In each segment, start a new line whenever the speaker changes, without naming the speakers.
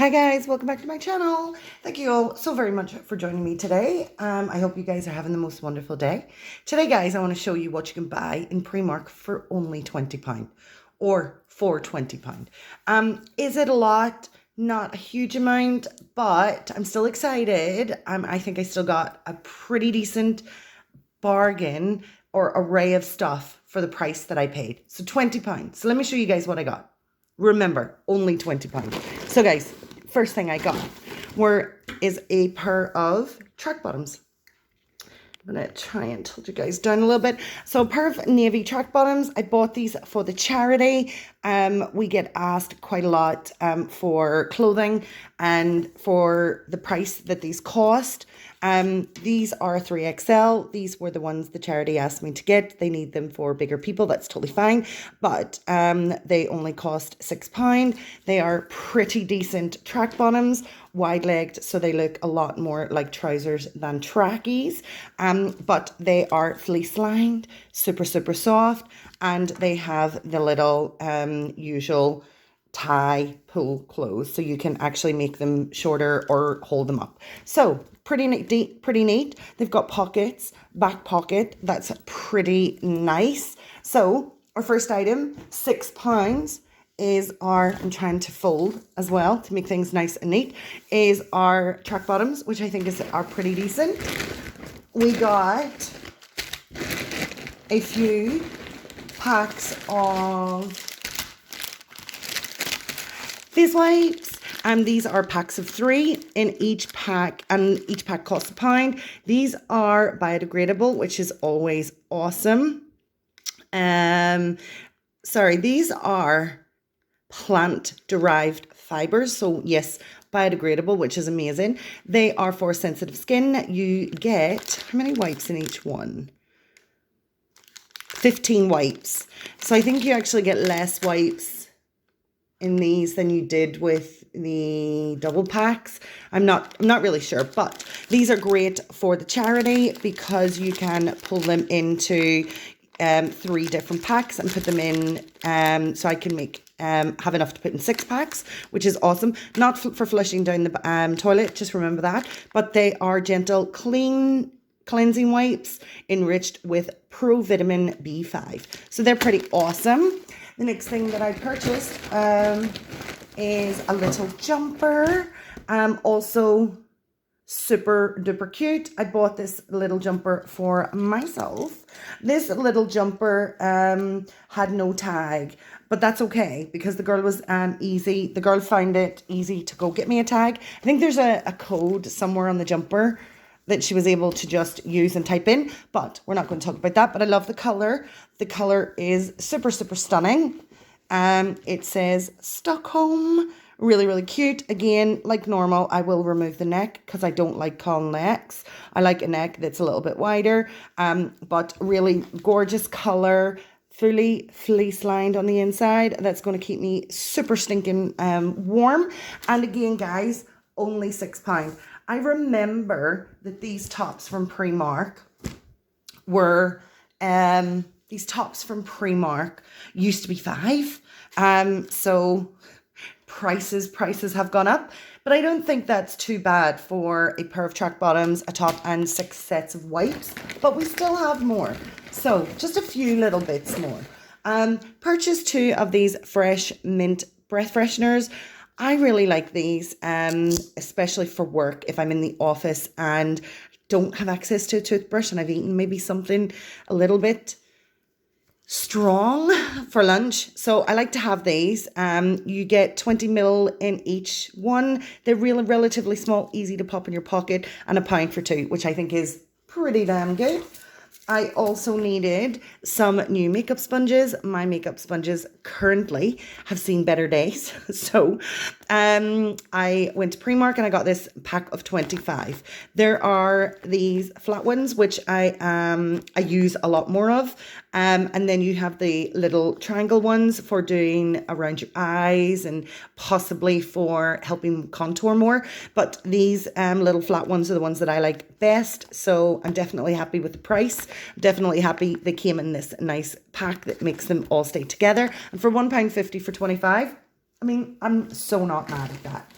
Hi guys, welcome back to my channel. Thank you all so very much for joining me today. I hope you guys are having the most wonderful day. Today guys, I want to show you what you can buy in Primark for only £20 or for £20. Is it a lot? Not a huge amount, but I'm still excited. I think I still got a pretty decent bargain or array of stuff for the price that I paid. So £20. So let me show you guys what I got. Remember, only £20. So guys, first thing I got is a pair of track bottoms. I'm going to try and tilt you guys down a little bit. So a pair of navy track bottoms. I bought these for the charity. We get asked quite a lot for clothing and for the price that these cost. These are 3XL. These were the ones the charity asked me to get. They need them for bigger people. That's totally fine. But they only cost £6. They are pretty decent track bottoms, wide-legged, so they look a lot more like trousers than trackies. But they are fleece-lined, super, super soft, and they have the little usual tie pull close, so you can actually make them shorter or hold them up. So pretty neat, pretty neat. They've got pockets, back pocket. That's pretty nice. So our first item, £6, is our, I'm trying to fold as well to make things nice and neat, is our track bottoms, which I think are pretty decent. We got a few packs of face wipes, and these are packs of 3 in each pack, and each pack costs £1. These are biodegradable, which is always awesome. These are plant-derived fibers, so yes, biodegradable, which is amazing. They are for sensitive skin. You get, how many wipes in each one? 15 wipes. So I think you actually get less wipes in these than you did with the double packs. I'm not really sure, but these are great for the charity because you can pull them into 3 different packs and put them in, so I can make have enough to put in 6 packs, which is awesome. Not for flushing down the toilet, just remember that. But they are gentle, cleansing wipes enriched with provitamin B5. So they're pretty awesome. The next thing that I purchased is a little jumper. Also super duper cute. I bought this little jumper for myself. This little jumper had no tag, but that's okay because the girl was easy. The girl found it easy to go get me a tag. I think there's a code somewhere on the jumper that she was able to just use and type in, but we're not going to talk about that. But I love the color. The color is super, super stunning. It says Stockholm. Really, really cute. Again, like normal, I will remove the neck because I don't like cowl necks. I like a neck that's a little bit wider, but really gorgeous color, fully fleece lined on the inside. That's going to keep me super stinking warm. And again, guys, only £6. I remember that these tops from Primark were, these tops from Primark used to be £5. So prices have gone up, but I don't think that's too bad for a pair of track bottoms, a top, and 6 sets of wipes. But we still have more, so just a few little bits more. Purchased 2 of these fresh mint breath fresheners. I really like these, especially for work if I'm in the office and don't have access to a toothbrush and I've eaten maybe something a little bit strong for lunch. So I like to have these. You get 20 ml in each one. They're really relatively small, easy to pop in your pocket, and £1 for 2, which I think is pretty damn good. I also needed some new makeup sponges. My makeup sponges currently have seen better days. So I went to Primark and I got this pack of 25. There are these flat ones, which I use a lot more of. And then you have the little triangle ones for doing around your eyes and possibly for helping contour more. But these little flat ones are the ones that I like best. So I'm definitely happy with the price. I'm definitely happy they came in this nice pack that makes them all stay together. And for £1.50 for 25, I mean, I'm so not mad at that.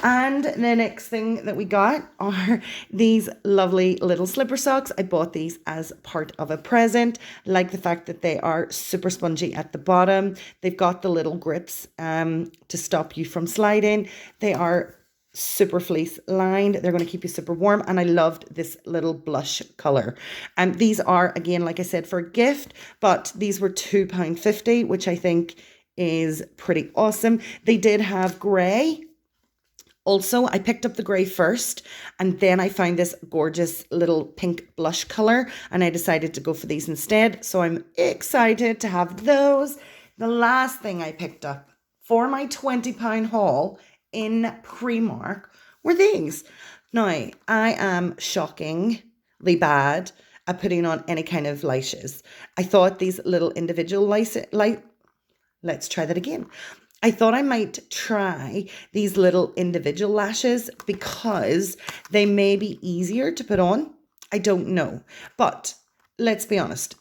And the next thing that we got are these lovely little slipper socks. I bought these as part of a present. I like the fact that they are super spongy at the bottom. They've got the little grips to stop you from sliding. They are super fleece lined. They're going to keep you super warm. And I loved this little blush color. And these are, again, like I said, for a gift, but these were £2.50, which I think is pretty awesome. They did have grey. Also, I picked up the grey first, and then I found this gorgeous little pink blush color, and I decided to go for these instead. So I'm excited to have those. The last thing I picked up for my £20 haul in Primark were these. Now, I am shockingly bad at putting on any kind of lashes. I thought these little individual let's try that again. I thought I might try these little individual lashes because they may be easier to put on. I don't know. But let's be honest.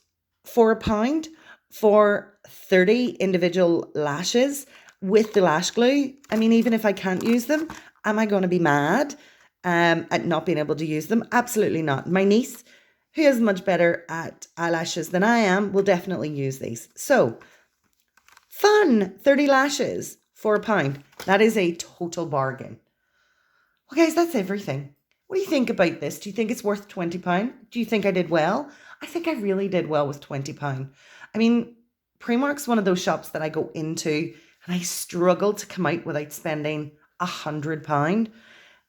For £1, for 30 individual lashes with the lash glue, I mean, even if I can't use them, am I going to be mad at not being able to use them? Absolutely not. My niece, who is much better at eyelashes than I am, will definitely use these. So, fun, 30 lashes for £1. That is a total bargain. Well, guys, that's everything. What do you think about this? Do you think it's worth £20? Do you think I did well? I think I really did well with £20. I mean, Primark's one of those shops that I go into and I struggle to come out without spending £100.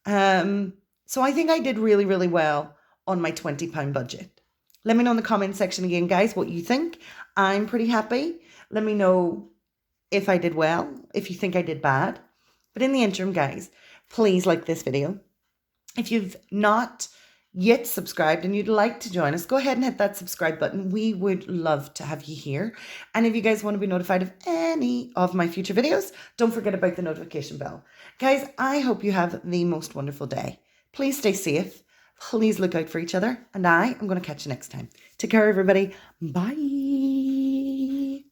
So I think I did really, really well on my £20 budget. Let me know in the comment section again, guys, what you think. I'm pretty happy. Let me know if I did well, if you think I did bad. But in the interim, guys, please like this video. If you've not yet subscribed and you'd like to join us, go ahead and hit that subscribe button. We would love to have you here. And if you guys want to be notified of any of my future videos, don't forget about the notification bell. Guys, I hope you have the most wonderful day. Please stay safe. Please look out for each other. And I am going to catch you next time. Take care, everybody. Bye.